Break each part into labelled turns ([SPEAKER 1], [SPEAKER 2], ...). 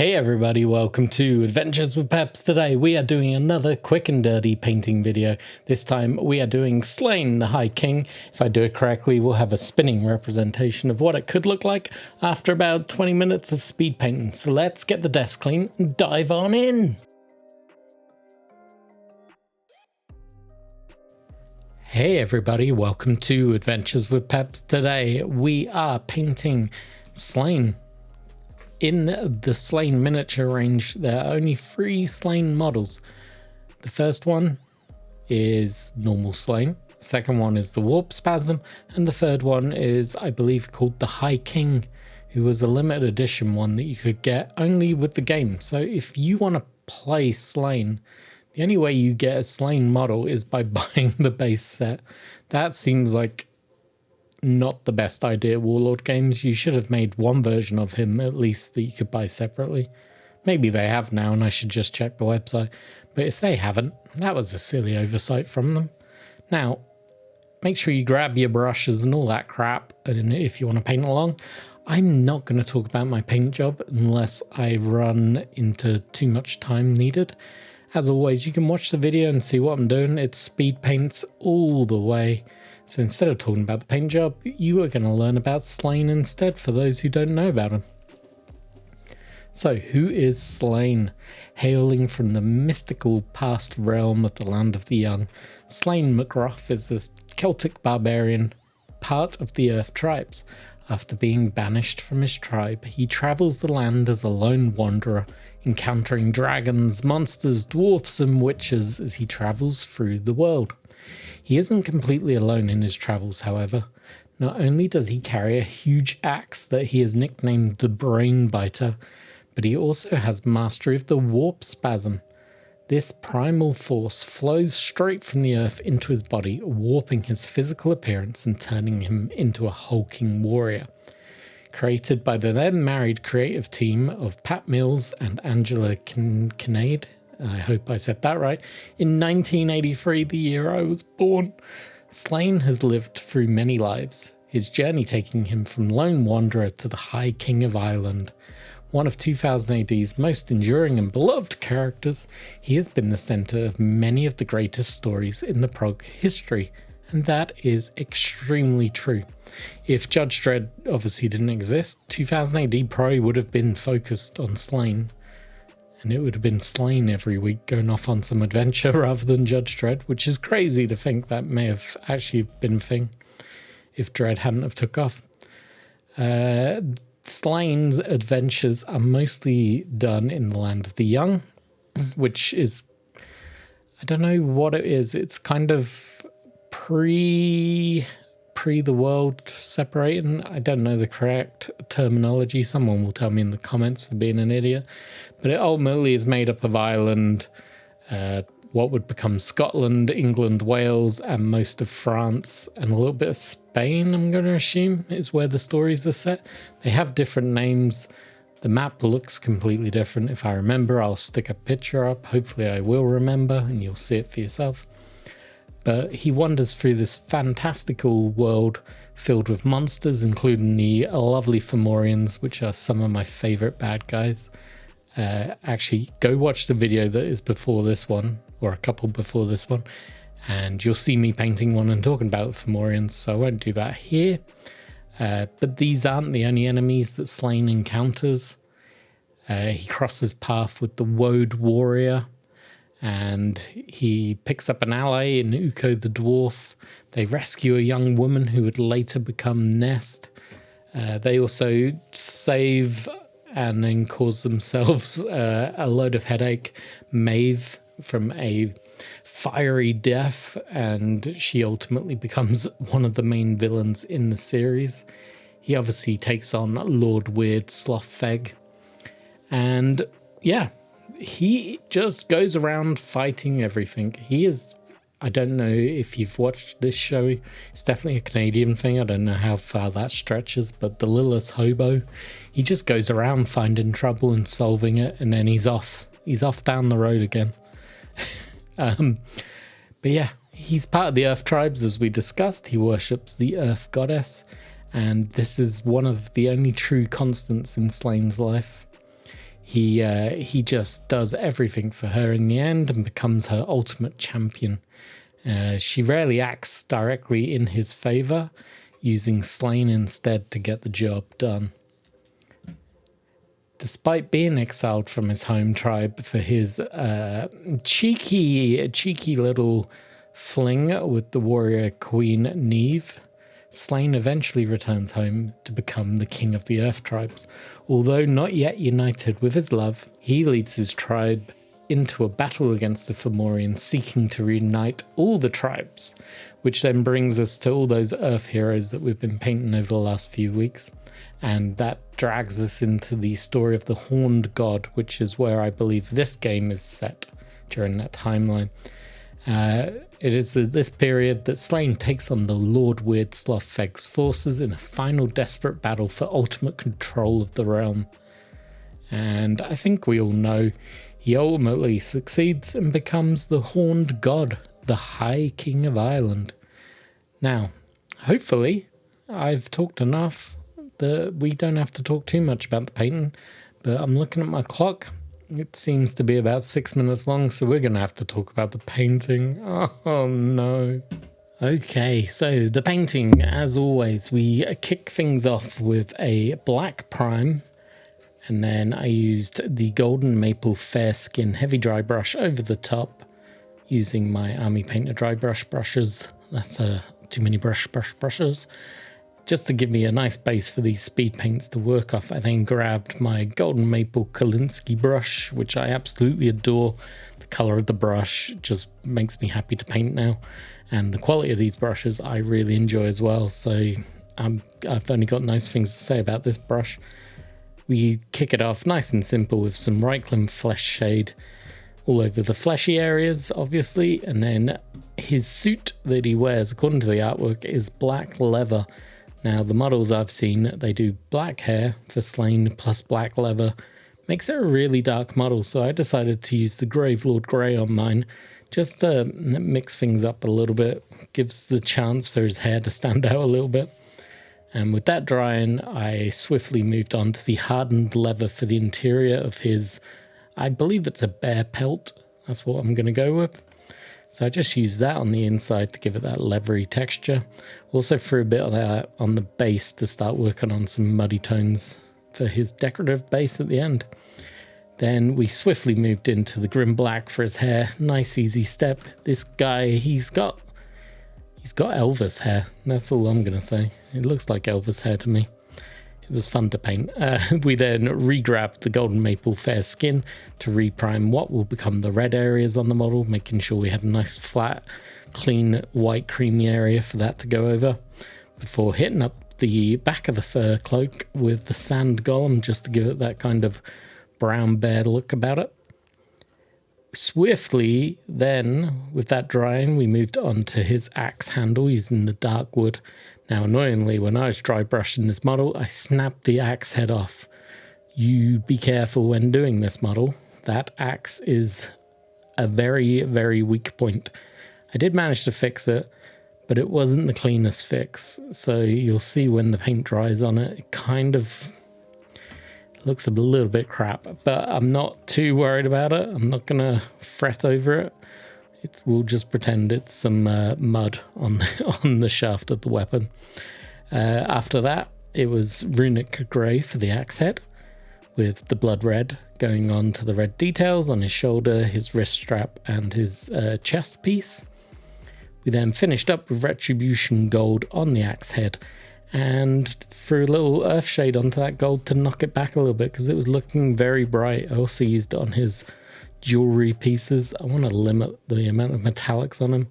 [SPEAKER 1] Hey everybody, welcome to Adventures with Peps. Today we are doing another quick and dirty painting video. This time we are doing Slaine the High King. If I do it correctly, we'll have a spinning representation of what it could look like after about 20 minutes of speed painting. So let's get the desk clean and dive on in. Hey everybody, welcome to Adventures with Peps. Today we are painting Slaine. In the Slaine miniature range, there are only 3 Slaine models. The first one is normal Slaine, the second one is the Warp-Spasm, and the third one is, I believe, called the High King, who was a limited edition one that you could get only with the game. So if you want to play Slaine, the only way you get a Slaine model is by buying the base set. That seems like not the best idea, Warlord Games. You should have made one version of him at least that you could buy separately. Maybe they have now and I should just check the website. But if they haven't, that was a silly oversight from them. Now, make sure you grab your brushes and all that crap and if you want to paint along. I'm not going to talk about my paint job unless I run into too much time needed. As always, you can watch the video and see what I'm doing. It's speed paints all the way. So instead of talking about the paint job, you are going to learn about Slaine instead for those who don't know about him. So who is Slaine? Hailing from the mystical past realm of the land of the young, Slaine McGruff is this Celtic barbarian, part of the Earth tribes. After being banished from his tribe, he travels the land as a lone wanderer, encountering dragons, monsters, dwarfs and witches as he travels through the world. He isn't completely alone in his travels, however. Not only does he carry a huge axe that he has nicknamed the Brain Biter, but he also has mastery of the Warp-Spasm. This primal force flows straight from the earth into his body, warping his physical appearance and turning him into a hulking warrior. Created by the then married creative team of Pat Mills and Angela Kinnaid, I hope I said that right, in 1983, the year I was born. Slaine has lived through many lives, his journey taking him from lone wanderer to the High King of Ireland. One of 2000 AD's most enduring and beloved characters, he has been the centre of many of the greatest stories in the prog history, and that is extremely true. If Judge Dredd obviously didn't exist, 2000 AD probably would have been focused on Slaine. And it would have been Slaine every week going off on some adventure rather than Judge Dredd, which is crazy to think that may have actually been a thing if Dredd hadn't have took off. Slaine's adventures are mostly done in the land of the young, which is, I don't know what it is. It's kind of pre the world separating. I don't know the correct terminology. Someone will tell me in the comments for being an idiot. But it ultimately is made up of Ireland, what would become Scotland, England, Wales, and most of France, and a little bit of Spain, I'm going to assume, is where the stories are set. They have different names. The map looks completely different. If I remember, I'll stick a picture up. Hopefully I will remember, and you'll see it for yourself. But he wanders through this fantastical world filled with monsters, including the lovely Fomorians, which are some of my favourite bad guys. Actually, go watch the video that is before this one, or a couple before this one, and you'll see me painting one and talking about Fomorians, so I won't do that here. But these aren't the only enemies that Slaine encounters. He crosses path with the Woad Warrior, and he picks up an ally in Uko the Dwarf. They rescue a young woman who would later become Nest. They also save and then cause themselves a load of headache, Maeve, from a fiery death, and she ultimately becomes one of the main villains in the series. He obviously takes on Lord Weird Slothfeg, and yeah, he just goes around fighting everything. He is, I don't know if you've watched this show, it's definitely a Canadian thing, I don't know how far that stretches, but the Lilith Hobo, he just goes around finding trouble and solving it, and then he's off down the road again. But yeah, he's part of the Earth tribes, as we discussed. He worships the Earth goddess, and this is one of the only true constants in Slaine's life. He just does everything for her in the end and becomes her ultimate champion. She rarely acts directly in his favor, using Slaine instead to get the job done. Despite being exiled from his home tribe for his cheeky little fling with the warrior queen Neve, Slaine eventually returns home to become the king of the earth tribes. Although not yet united with his love, he leads his tribe into a battle against the Fomorians, seeking to reunite all the tribes, which then brings us to all those earth heroes that we've been painting over the last few weeks. And that drags us into the story of the Horned God, which is where I believe this game is set during that timeline. It is this period that Slaine takes on the Lord Weirdslotfeg's forces in a final desperate battle for ultimate control of the realm. And I think we all know he ultimately succeeds and becomes the Horned God, the High King of Ireland. Now, hopefully, I've talked enough that we don't have to talk too much about the painting, but I'm looking at my clock. It seems to be about 6 minutes long, so we're going to have to talk about the painting. Oh no. Okay, so the painting, as always, we kick things off with a black prime, and then I used the golden maple fair skin heavy dry brush over the top using my Army Painter dry brush brushes. That's too many brushes. Just to give me a nice base for these speed paints to work off, I then grabbed my golden maple Kolinsky brush, which I absolutely adore. The color of the brush just makes me happy to paint now, and the quality of these brushes I really enjoy as well, so I've only got nice things to say about this brush. We kick it off nice and simple with some Reikland flesh shade all over the fleshy areas, obviously, and then his suit that he wears, according to the artwork, is black leather. Now, the models I've seen, they do black hair for Slaine plus black leather. Makes it a really dark model, so I decided to use the Gravelord Grey on mine, just to mix things up a little bit. Gives the chance for his hair to stand out a little bit. And with that drying, I swiftly moved on to the hardened leather for the interior of his, I believe it's a bear pelt. That's what I'm going to go with. So I just used that on the inside to give it that leathery texture. Also threw a bit of that on the base to start working on some muddy tones for his decorative base at the end. Then we swiftly moved into the grim black for his hair. Nice easy step. This guy, he's got Elvis hair. That's all I'm going to say. It looks like Elvis hair to me. It was fun to paint. We then re-grabbed the golden maple fair skin to reprime what will become the red areas on the model, making sure we had a nice flat, clean, white creamy area for that to go over, before hitting up the back of the fur cloak with the sand golem just to give it that kind of brown bear look about it. Swiftly then, with that drying, we moved on to his axe handle using the dark wood. Now, annoyingly, when I was dry brushing this model, I snapped the axe head off. You be careful when doing this model. That axe is a very, very weak point. I did manage to fix it, but it wasn't the cleanest fix. So you'll see when the paint dries on it, it kind of looks a little bit crap, but I'm not too worried about it. I'm not going to fret over it. We'll just pretend it's some mud on the shaft of the weapon. After that, it was runic grey for the axe head, with the blood red going on to the red details on his shoulder, his wrist strap, and his chest piece. We then finished up with retribution gold on the axe head, and threw a little earth shade onto that gold to knock it back a little bit because it was looking very bright. I also used it on his jewelry pieces. I want to limit the amount of metallics on them,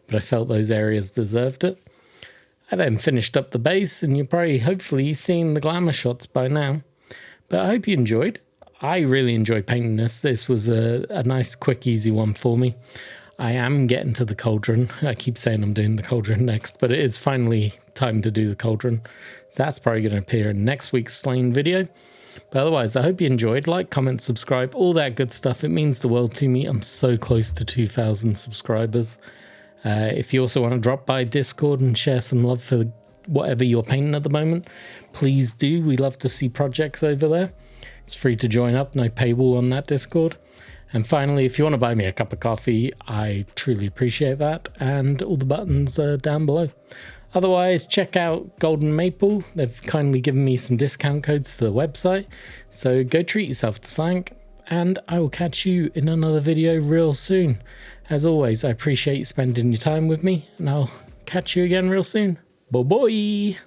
[SPEAKER 1] but I felt those areas deserved it. I then finished up the base, and you're probably hopefully seeing the glamour shots by now, but I hope you enjoyed. I really enjoyed painting this. This was a nice quick easy one for me. I am getting to the cauldron. I keep saying I'm doing the cauldron next, but it is finally time to do the cauldron, so that's probably going to appear in next week's Slaine video. But otherwise, I hope you enjoyed. Like, comment, subscribe, all that good stuff. It means the world to me. I'm so close to 2,000 subscribers. If you also want to drop by Discord and share some love for whatever you're painting at the moment, please do. We love to see projects over there. It's free to join up, no paywall on that Discord. And finally, if you want to buy me a cup of coffee, I truly appreciate that, and all the buttons are down below. Otherwise, check out Golden Maple. They've kindly given me some discount codes to the website, so go treat yourself to something, and I will catch you in another video real soon. As always, I appreciate you spending your time with me, and I'll catch you again real soon. Bye-bye!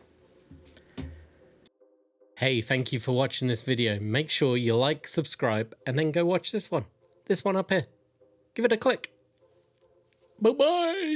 [SPEAKER 1] Hey, thank you for watching this video. Make sure you like, subscribe, and then go watch this one. This one up here. Give it a click. Bye-bye!